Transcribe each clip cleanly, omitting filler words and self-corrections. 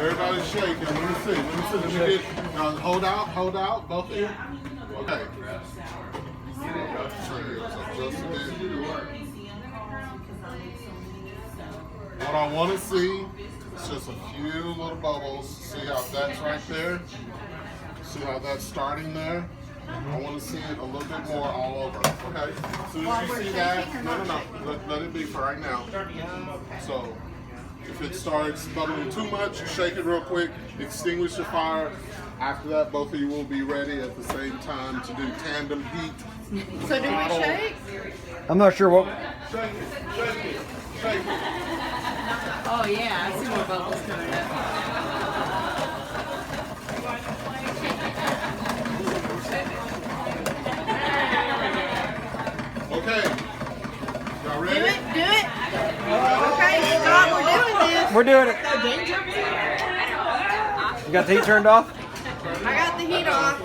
Everybody's shaking. Let me see. Let me get. Hold out, both of you. Okay. What I want to see is just a few little bubbles. See how that's right there? See how that's starting there? I want to see it a little bit more all over. Okay? As soon as you see that, no. Let it be for right now. So, if it starts bubbling too much, you shake it real quick, extinguish the fire. After that, both of you will be ready at the same time to do tandem heat. So do we shake? I'm not sure what. Shake it. Oh yeah, I see more bubbles coming up. Okay. Y'all ready? Do it. Okay, stop. We're doing it. You got the heat turned off? I got the heat off.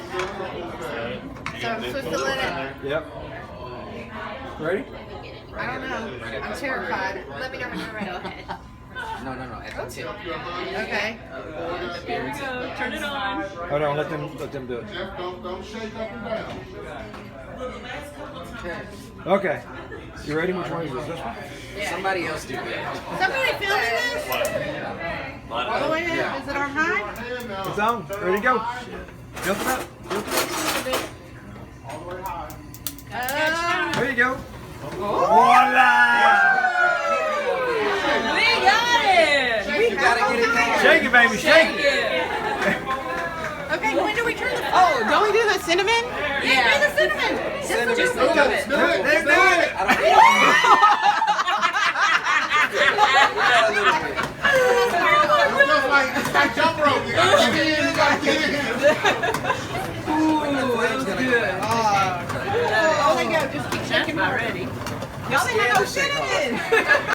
So I'm supposed to let it. Yep. Ready? I don't know. I'm terrified. Let me know when you're ready. Go ahead. No, that's it. Okay. Here we go. Turn it on. Hold on, let them do it. Jeff, don't shake up and down. Okay. Okay. You ready? Which one is this one? Somebody else do that. Somebody filming this? All the way up? Is it on high? It's on. Ready to go. Jump it up. All the way high. There you go. Voila! We got it! You gotta get it down. Shake it, baby. Shake it. Okay, when do we turn the Oh, don't we do the cinnamon? Yeah, do the cinnamon. Just a little bit. Do it. Let's do it. I don't It's like jump rope. You gotta get in, you gotta get in. Ooh, that was good. Oh, there you go. Just keep shaking. Not ready. Y'all didn't have no cinnamon.